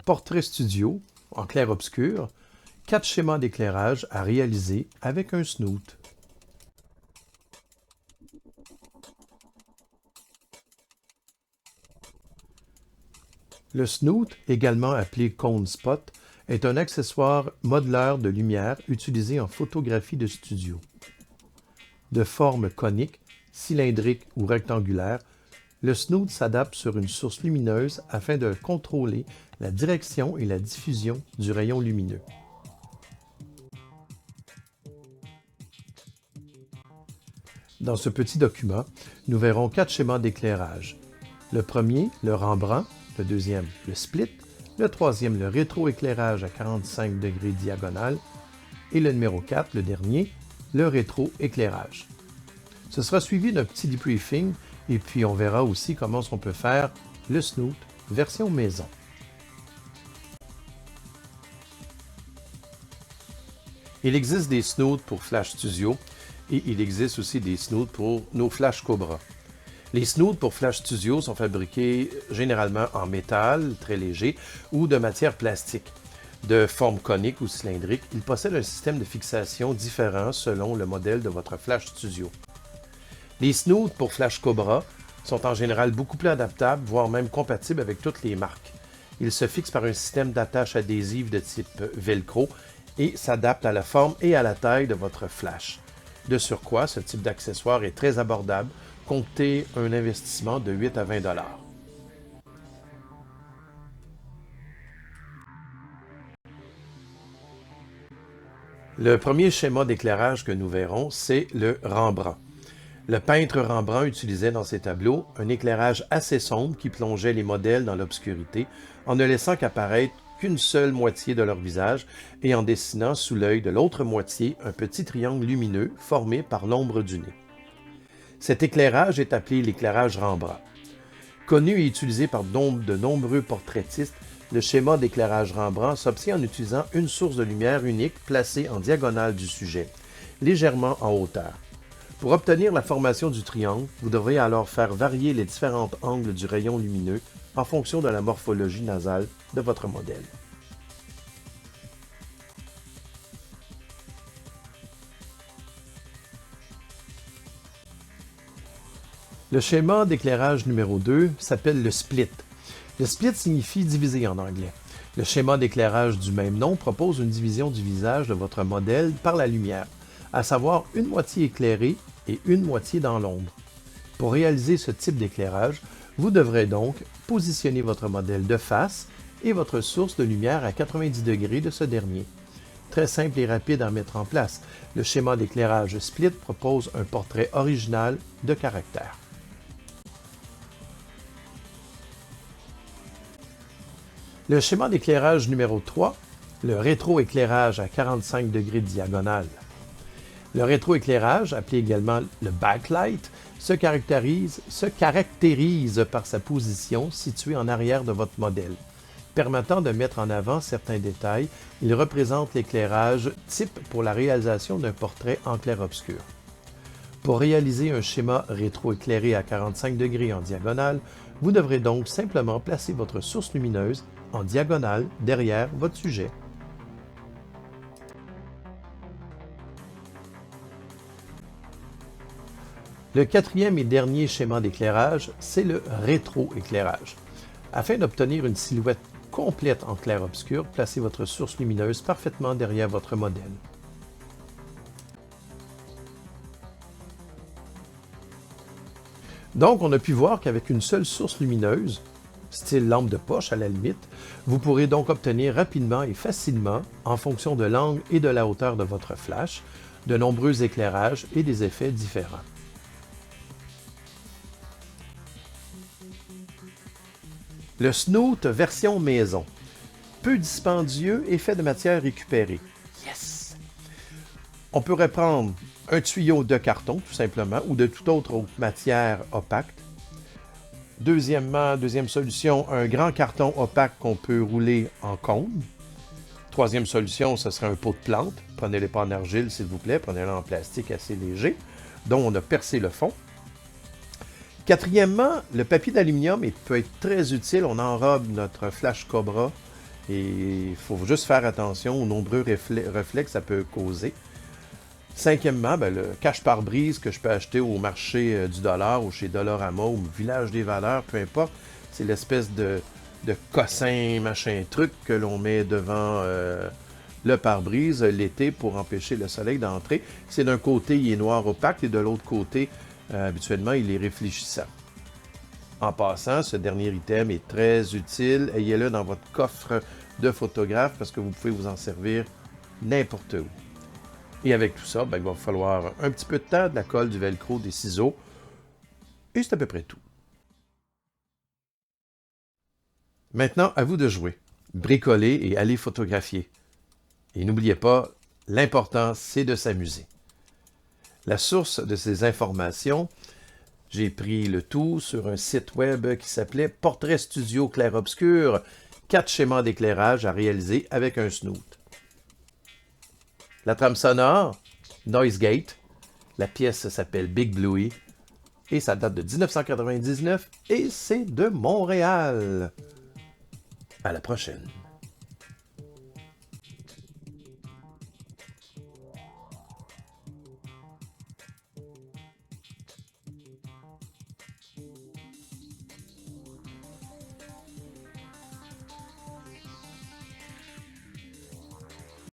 Portrait studio, en clair-obscur, 4 schémas d'éclairage à réaliser avec un snoot. Le snoot, également appelé cone spot, est un accessoire modelaire de lumière utilisé en photographie de studio. De forme conique, cylindrique ou rectangulaire, le snoot s'adapte sur une source lumineuse afin de contrôler la direction et la diffusion du rayon lumineux. Dans ce petit document, nous verrons 4 schémas d'éclairage. Le premier, le Rembrandt, le deuxième, le split, le troisième, le rétroéclairage à 45 degrés diagonale, et le numéro 4, le dernier, le rétroéclairage. Ce sera suivi d'un petit debriefing, et puis on verra aussi comment on peut faire le snoot version maison. Il existe des snoots pour Flash Studio, et il existe aussi des snoots pour nos Flash Cobra. Les snoots pour Flash Studio sont fabriqués généralement en métal, très léger, ou de matière plastique. De forme conique ou cylindrique, ils possèdent un système de fixation différent selon le modèle de votre Flash Studio. Les snoots pour Flash Cobra sont en général beaucoup plus adaptables, voire même compatibles avec toutes les marques. Ils se fixent par un système d'attache adhésive de type Velcro et s'adaptent à la forme et à la taille de votre flash. De surcroît, ce type d'accessoire est très abordable, comptez un investissement de 8 à 20 $. Le premier schéma d'éclairage que nous verrons, c'est le Rembrandt. Le peintre Rembrandt utilisait dans ses tableaux un éclairage assez sombre qui plongeait les modèles dans l'obscurité en ne laissant qu'apparaître qu'une seule moitié de leur visage et en dessinant sous l'œil de l'autre moitié un petit triangle lumineux formé par l'ombre du nez. Cet éclairage est appelé l'éclairage Rembrandt. Connu et utilisé par de nombreux portraitistes, le schéma d'éclairage Rembrandt s'obtient en utilisant une source de lumière unique placée en diagonale du sujet, légèrement en hauteur. Pour obtenir la formation du triangle, vous devrez alors faire varier les différents angles du rayon lumineux en fonction de la morphologie nasale de votre modèle. Le schéma d'éclairage numéro 2 s'appelle le split. Le split signifie diviser en anglais. Le schéma d'éclairage du même nom propose une division du visage de votre modèle par la lumière, à savoir une moitié éclairée et une moitié dans l'ombre. Pour réaliser ce type d'éclairage, vous devrez donc positionner votre modèle de face et votre source de lumière à 90 degrés de ce dernier. Très simple et rapide à mettre en place, le schéma d'éclairage split propose un portrait original de caractère. Le schéma d'éclairage numéro 3, le rétroéclairage à 45 degrés diagonale. Le rétroéclairage, appelé également le backlight, se caractérise par sa position située en arrière de votre modèle. Permettant de mettre en avant certains détails, il représente l'éclairage type pour la réalisation d'un portrait en clair-obscur. Pour réaliser un schéma rétroéclairé à 45 degrés en diagonale, vous devrez donc simplement placer votre source lumineuse en diagonale derrière votre sujet. Le quatrième et dernier schéma d'éclairage, c'est le rétroéclairage. Afin d'obtenir une silhouette complète en clair-obscur, placez votre source lumineuse parfaitement derrière votre modèle. Donc, on a pu voir qu'avec une seule source lumineuse, style lampe de poche à la limite, vous pourrez donc obtenir rapidement et facilement, en fonction de l'angle et de la hauteur de votre flash, de nombreux éclairages et des effets différents. Le snoot version maison. Peu dispendieux et fait de matière récupérée. Yes! On pourrait prendre un tuyau de carton, tout simplement, ou de toute autre matière opaque. Deuxième solution, un grand carton opaque qu'on peut rouler en cône. Troisième solution, ce serait un pot de plante. Prenez-les pas en argile, s'il vous plaît. Prenez-les en plastique assez léger, dont on a percé le fond. Quatrièmement, le papier d'aluminium peut être très utile. On enrobe notre Flash Cobra Et il faut juste faire attention aux nombreux reflets que ça peut causer. Cinquièmement, ben, le cache-pare-brise que je peux acheter au marché du dollar ou chez Dollarama ou Village des Valeurs, peu importe. C'est l'espèce de cossin, machin truc que l'on met devant le pare-brise l'été pour empêcher le soleil d'entrer. C'est d'un côté, il est noir opaque et de l'autre côté, habituellement, il est réfléchissant. En passant, ce dernier item est très utile. Ayez-le dans votre coffre de photographe parce que vous pouvez vous en servir n'importe où. Et avec tout ça, ben, il va falloir un petit peu de temps, de la colle, du velcro, des ciseaux. Et c'est à peu près tout. Maintenant, à vous de jouer. Bricolez et allez photographier. Et n'oubliez pas, l'important, c'est de s'amuser. La source de ces informations, j'ai pris le tout sur un site web qui s'appelait Portrait Studio Clair-Obscur, 4 schémas d'éclairage à réaliser avec un snoot. La trame sonore, Noise Gate. La pièce s'appelle Big Bluey et ça date de 1999 et c'est de Montréal. À la prochaine.